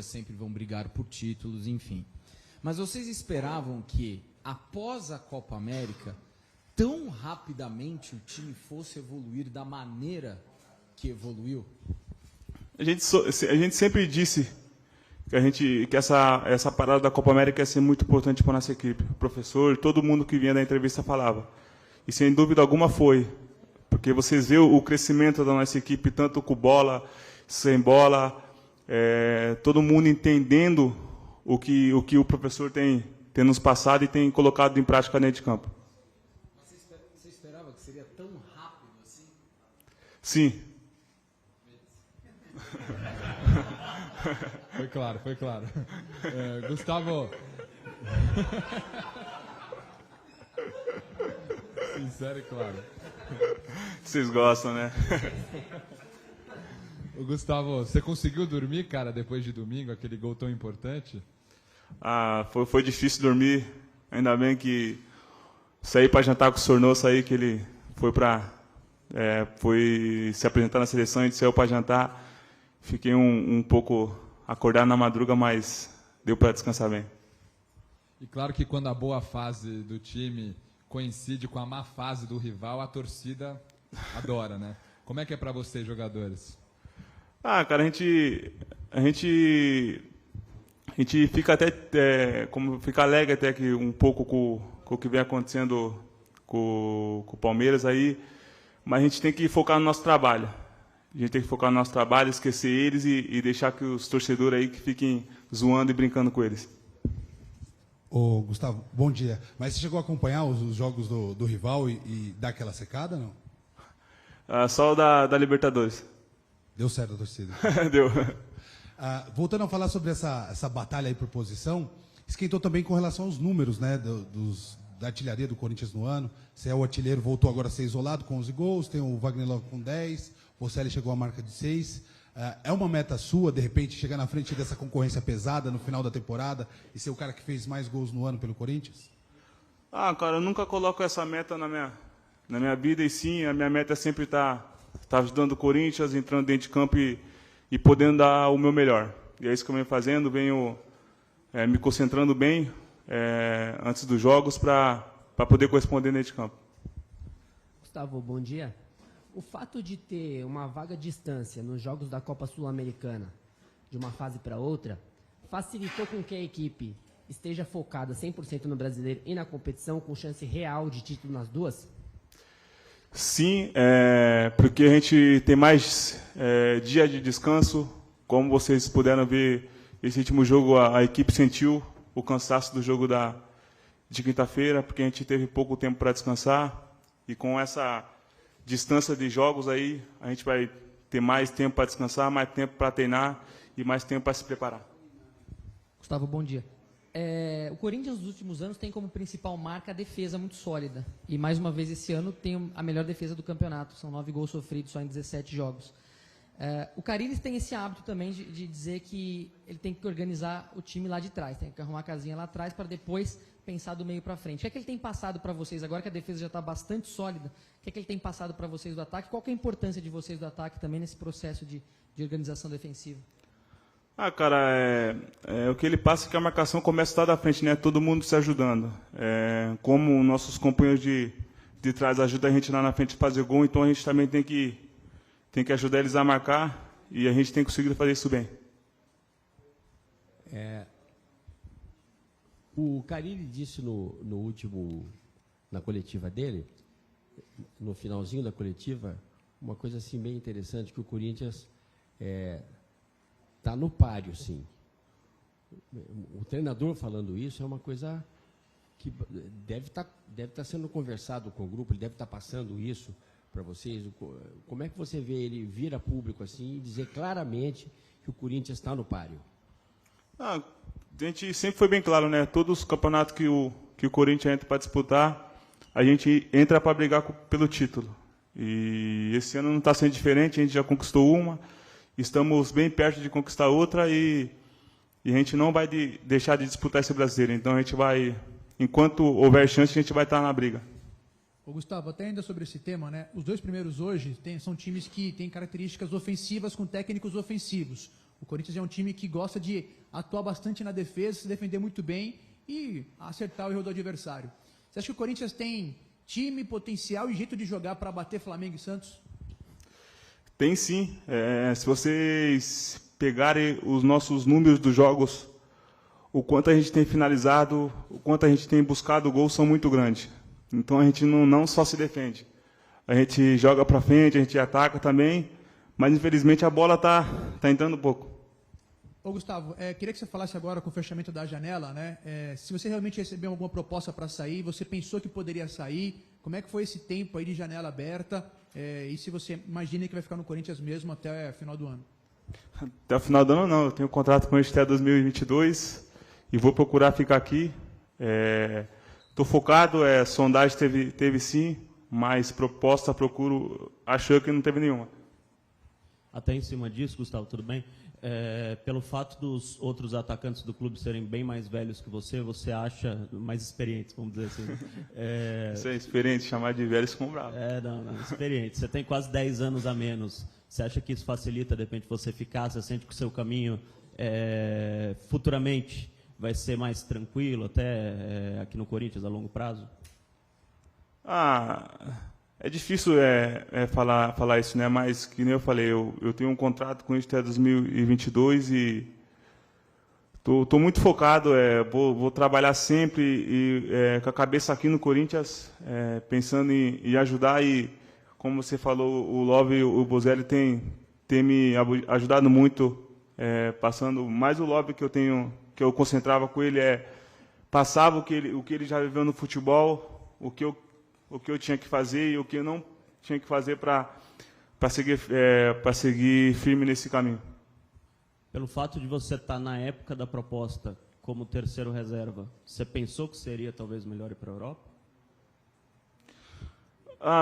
sempre vão brigar por títulos, enfim. Mas vocês esperavam que, após a Copa América, tão rapidamente o time fosse evoluir da maneira que evoluiu? A gente sempre disse que essa parada da Copa América ia ser muito importante para a nossa equipe. O professor, todo mundo que vinha da entrevista falava. E sem dúvida alguma foi. Porque vocês vê o crescimento da nossa equipe, tanto com bola, sem bola, todo mundo entendendo o que o professor tem nos passado e tem colocado em prática dentro de campo. Você esperava que seria tão rápido assim? Sim. Foi claro, foi claro. Gustavo... Sincero e claro. Vocês gostam, né? Ô, Gustavo, você conseguiu dormir, cara, depois de domingo, aquele gol tão importante? Foi difícil dormir. Ainda bem que saí para jantar com o Sornoso aí, que ele foi se apresentar na seleção, a gente saiu para jantar. Fiquei um pouco acordado na madruga, mas deu para descansar bem. E claro que quando a boa fase do time coincide com a má fase do rival, a torcida adora, né? Como é que é para vocês, jogadores? Cara, a gente fica até fica alegre até que um pouco com o que vem acontecendo com o Palmeiras aí, mas a gente tem que focar no nosso trabalho. A gente tem que focar no nosso trabalho, esquecer eles e deixar que os torcedores aí que fiquem zoando e brincando com eles. Ô, Gustavo, bom dia. Mas você chegou a acompanhar os jogos do rival e dar aquela secada, não? Só o da Libertadores. Deu certo a torcida. Deu. Voltando a falar sobre essa batalha aí por posição, esquentou também com relação aos números, né, da artilharia do Corinthians no ano. Você é o artilheiro, voltou agora a ser isolado com 11 gols, tem o Wagner Love com 10, o Célio chegou à marca de 6. É uma meta sua, de repente, chegar na frente dessa concorrência pesada no final da temporada e ser o cara que fez mais gols no ano pelo Corinthians? Cara, eu nunca coloco essa meta na minha vida, e sim, a minha meta é sempre estar ajudando o Corinthians, entrando dentro de campo e podendo dar o meu melhor. E é isso que eu venho fazendo, venho me concentrando bem antes dos jogos para poder corresponder dentro de campo. Gustavo, bom dia. O fato de ter uma vaga distância nos jogos da Copa Sul-Americana, de uma fase para outra, facilitou com que a equipe esteja focada 100% no brasileiro e na competição, com chance real de título nas duas? Sim, porque a gente tem mais dia de descanso. Como vocês puderam ver, esse último jogo a equipe sentiu o cansaço do jogo de quinta-feira, porque a gente teve pouco tempo para descansar. E com essa distância de jogos aí, a gente vai ter mais tempo para descansar, mais tempo para treinar e mais tempo para se preparar. Gustavo, bom dia. O Corinthians, nos últimos anos, tem como principal marca a defesa muito sólida. E, mais uma vez, esse ano tem a melhor defesa do campeonato. São 9 gols sofridos só em 17 jogos. O Carille tem esse hábito também de dizer que ele tem que organizar o time lá de trás. Tem que arrumar a casinha lá atrás para depois pensar do meio para frente. O que é que ele tem passado para vocês, agora que a defesa já está bastante sólida, o que é que ele tem passado para vocês do ataque? Qual que é a importância de vocês do ataque também nesse processo de organização defensiva? Cara, o que ele passa é que a marcação começa a estar da frente, né? Todo mundo se ajudando. Como nossos companheiros de trás ajudam a gente lá na frente a fazer gol, então a gente também tem que ajudar eles a marcar e a gente tem conseguido fazer isso bem. O Carille disse na coletiva dele, no finalzinho da coletiva, uma coisa assim bem interessante, que o Corinthians está no páreo, sim. O treinador falando isso é uma coisa que deve estar sendo conversado com o grupo, ele deve estar passando isso para vocês. Como é que você vê ele vir a público assim e dizer claramente que o Corinthians está no páreo? A gente sempre foi bem claro, né? Todos os campeonatos que o Corinthians entra para disputar, a gente entra para brigar pelo título. E esse ano não está sendo diferente, a gente já conquistou uma, estamos bem perto de conquistar outra e a gente não vai deixar de disputar esse brasileiro. Então a gente vai, enquanto houver chance, a gente vai estar na briga. Ô Gustavo, até ainda sobre esse tema, né? Os dois primeiros hoje são times que têm características ofensivas com técnicos ofensivos. O Corinthians é um time que gosta de atuar bastante na defesa, se defender muito bem e acertar o erro do adversário. Você acha que o Corinthians tem time, potencial e jeito de jogar para bater Flamengo e Santos? Tem sim. Se vocês pegarem os nossos números dos jogos, o quanto a gente tem finalizado, o quanto a gente tem buscado gols são muito grandes. Então a gente não só se defende. A gente joga para frente, a gente ataca também, mas infelizmente a bola tá entrando pouco. Ô Gustavo, queria que você falasse agora com o fechamento da janela, né? Se você realmente recebeu alguma proposta para sair, você pensou que poderia sair, como é que foi esse tempo aí de janela aberta? E se você imagina que vai ficar no Corinthians mesmo até o final do ano? Até o final do ano não, eu tenho um contrato com ele até 2022 e vou procurar ficar aqui. Estou focado, sondagem teve sim, mas proposta procuro, achou que não teve nenhuma. Até em cima disso, Gustavo, tudo bem? Pelo fato dos outros atacantes do clube serem bem mais velhos que você acha mais experientes, vamos dizer assim. Isso é experiente, chamar de velhos com bravo. Não, experiente. Você tem quase 10 anos a menos. Você acha que isso facilita, de repente, você ficar? Você sente que o seu caminho futuramente vai ser mais tranquilo, até aqui no Corinthians, a longo prazo? É difícil falar isso, né? Mas, que nem eu falei, eu tenho um contrato com isso até 2022 e estou muito focado, vou trabalhar sempre e com a cabeça aqui no Corinthians, pensando em ajudar e, como você falou, o Love e o Bozelli tem me ajudado muito, passando mais o Love que eu concentrava com ele, passava o que ele já viveu no futebol, o que eu tinha que fazer e o que eu não tinha que fazer para seguir firme nesse caminho. Pelo fato de você estar na época da proposta como terceiro reserva, você pensou que seria talvez melhor ir para a Europa?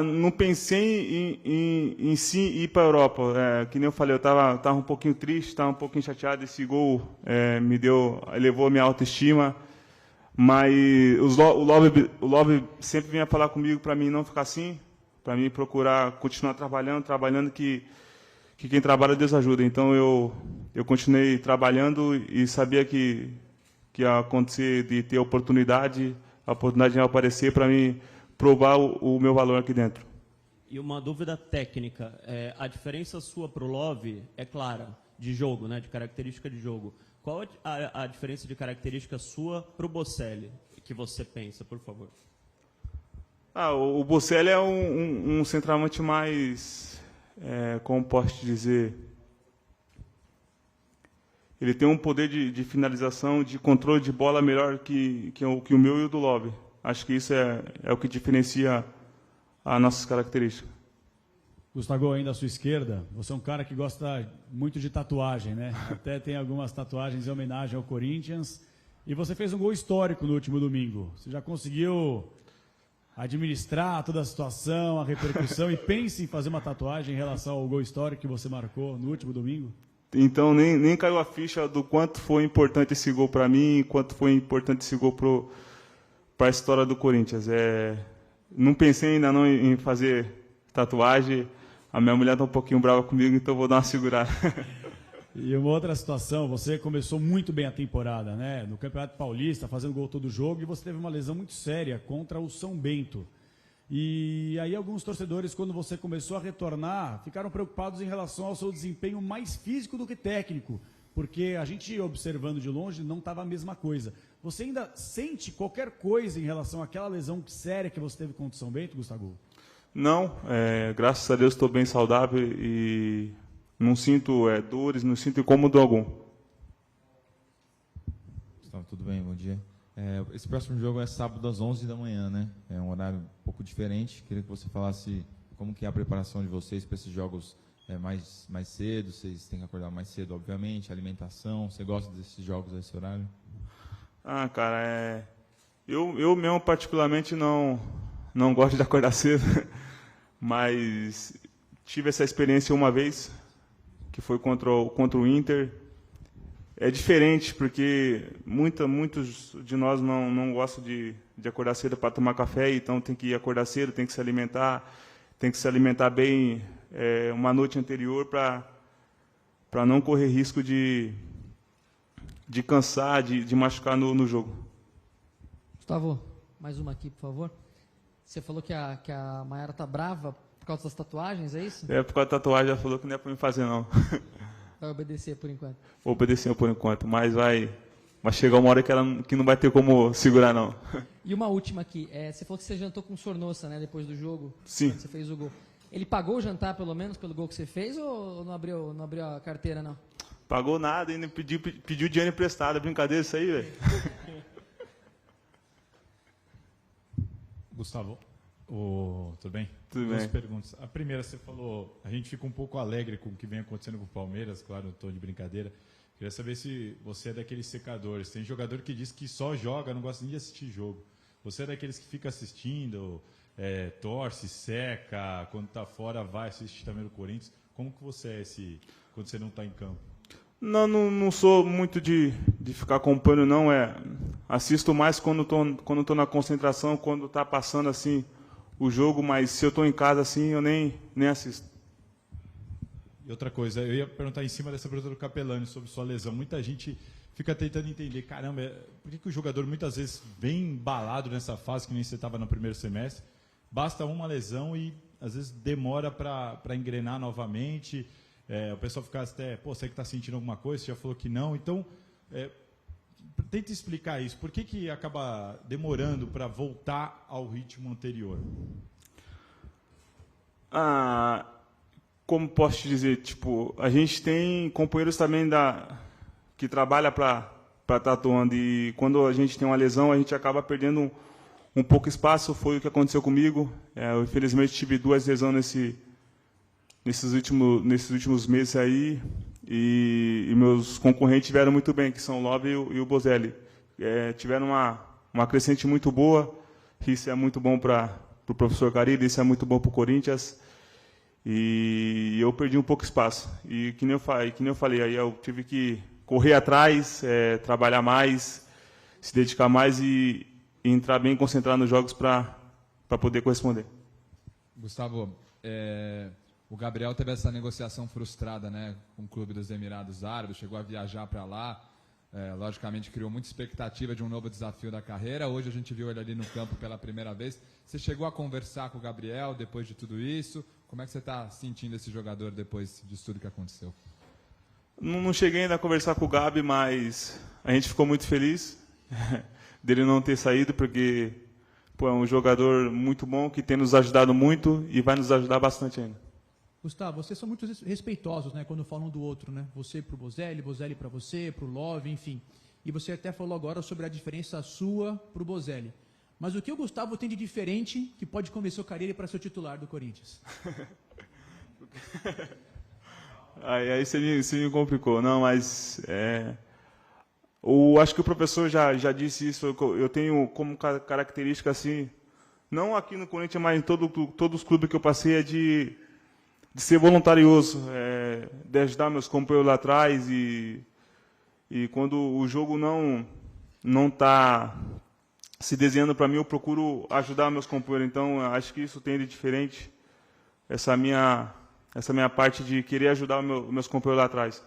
Não pensei em sim ir para a Europa. Que nem eu falei, eu estava um pouquinho triste, estava um pouquinho chateado. Esse gol elevou a minha autoestima. Mas o Love sempre vinha falar comigo para mim não ficar assim, para mim procurar continuar trabalhando que quem trabalha Deus ajuda. Então eu continuei trabalhando e sabia que ia acontecer de ter a oportunidade de aparecer para mim provar o meu valor aqui dentro. E uma dúvida técnica, a diferença sua para o Love é clara, de jogo, né, de característica de jogo. Qual a diferença de característica sua para o Bocelli, que você pensa, por favor? O Bocelli é um centroavante mais, como posso te dizer, ele tem um poder de finalização, de controle de bola melhor que o meu e o do Love. Acho que isso é o que diferencia as nossas características. Gustavo, ainda à sua esquerda, você é um cara que gosta muito de tatuagem, né? Até tem algumas tatuagens em homenagem ao Corinthians. E você fez um gol histórico no último domingo. Você já conseguiu administrar toda a situação, a repercussão e pense em fazer uma tatuagem em relação ao gol histórico que você marcou no último domingo? Então, nem caiu a ficha do quanto foi importante esse gol para mim, quanto foi importante esse gol para a história do Corinthians. Não pensei ainda não em fazer tatuagem. A minha mulher está um pouquinho brava comigo, então vou dar uma segurada. E uma outra situação, você começou muito bem a temporada, né? No Campeonato Paulista, fazendo gol todo jogo, e você teve uma lesão muito séria contra o São Bento. E aí alguns torcedores, quando você começou a retornar, ficaram preocupados em relação ao seu desempenho mais físico do que técnico, porque a gente, observando de longe, não estava a mesma coisa. Você ainda sente qualquer coisa em relação àquela lesão séria que você teve contra o São Bento, Gustavo? Não, graças a Deus estou bem saudável e não sinto dores, não sinto incômodo algum. Gustavo, tudo bem? Bom dia. Esse próximo jogo é sábado às 11 da manhã, né? É um horário um pouco diferente. Queria que você falasse como que é a preparação de vocês para esses jogos mais cedo. Vocês têm que acordar mais cedo, obviamente. Alimentação. Você gosta desses jogos a esse horário? Cara, eu mesmo particularmente não gosto de acordar cedo. Mas tive essa experiência uma vez, que foi contra o Inter. É diferente, porque muitos de nós não gostam de acordar cedo para tomar café, então tem que acordar cedo, tem que se alimentar bem uma noite anterior para não correr risco de cansar, de machucar no jogo. Gustavo, mais uma aqui, por favor. Você falou que a Mayara tá brava por causa das tatuagens, é isso? Por causa da tatuagem, ela falou que não é para me fazer, não. Vai obedecer por enquanto. Vou obedecer por enquanto, mas vai chegar uma hora que não vai ter como segurar, não. E uma última aqui. Você falou que você jantou com o Sornosa, né, depois do jogo? Sim. Quando você fez o gol. Ele pagou o jantar, pelo menos, pelo gol que você fez, ou não abriu a carteira, não? Pagou nada, ainda pediu dinheiro emprestado. Brincadeira isso aí, velho. Gustavo, tudo bem? Tudo Duas bem. perguntas. A primeira, você falou, a gente fica um pouco alegre com o que vem acontecendo com o Palmeiras, claro, no tom de brincadeira. Queria saber se você é daqueles secadores. Tem jogador que diz que só joga, não gosta nem de assistir jogo. Você é daqueles que fica assistindo, torce, seca, quando está fora vai assistir também no Corinthians. Como que você é quando você não está em campo? Não sou muito de ficar acompanhando, não. Assisto mais quando estou na concentração, quando está passando assim o jogo, mas se eu estou em casa assim, eu nem assisto. E outra coisa, eu ia perguntar em cima dessa pergunta do Capelani sobre sua lesão. Muita gente fica tentando entender, caramba, por que o jogador muitas vezes vem embalado nessa fase, que nem você estava no primeiro semestre, basta uma lesão e às vezes demora para engrenar novamente, o pessoal fica até, você que está sentindo alguma coisa, você já falou que não, então tenta explicar isso, por que acaba demorando para voltar ao ritmo anterior? Como posso te dizer, tipo, a gente tem companheiros também que trabalham para estar atuando, e quando a gente tem uma lesão, a gente acaba perdendo um pouco espaço. Foi o que aconteceu comigo. Eu, infelizmente, tive 2 lesões nesses últimos meses aí, e meus concorrentes tiveram muito bem, que são o Love e o Bozelli. Tiveram uma crescente muito boa, isso é muito bom para o professor Carilli, isso é muito bom para o Corinthians. E eu perdi um pouco espaço. E que nem eu falei, aí eu tive que correr atrás, trabalhar mais, se dedicar mais e entrar bem concentrado nos jogos para poder corresponder. Gustavo, o Gabriel teve essa negociação frustrada, né, com o Clube dos Emirados Árabes, chegou a viajar para lá, logicamente criou muita expectativa de um novo desafio da carreira. Hoje a gente viu ele ali no campo pela primeira vez. Você chegou a conversar com o Gabriel depois de tudo isso? Como é que você está sentindo esse jogador depois disso tudo que aconteceu? Não cheguei ainda a conversar com o Gabi, mas a gente ficou muito feliz dele não ter saído, porque é um jogador muito bom, que tem nos ajudado muito e vai nos ajudar bastante ainda. Gustavo, vocês são muito respeitosos, né, quando falam um do outro, né? Você pro Bozelli, Bozelli para você, pro Love, enfim. E você até falou agora sobre a diferença sua pro Bozelli. Mas o que o Gustavo tem de diferente que pode convencer o Carilli para ser o titular do Corinthians? Aí você me complicou. Não, mas acho que o professor já disse isso. Eu tenho como característica, assim, não aqui no Corinthians, mas em todos os clubes que eu passei, de ser voluntarioso, de ajudar meus companheiros lá atrás, e quando o jogo não está se desenhando para mim, eu procuro ajudar meus companheiros. Então, acho que isso tem de diferente, essa minha parte de querer ajudar meus companheiros lá atrás.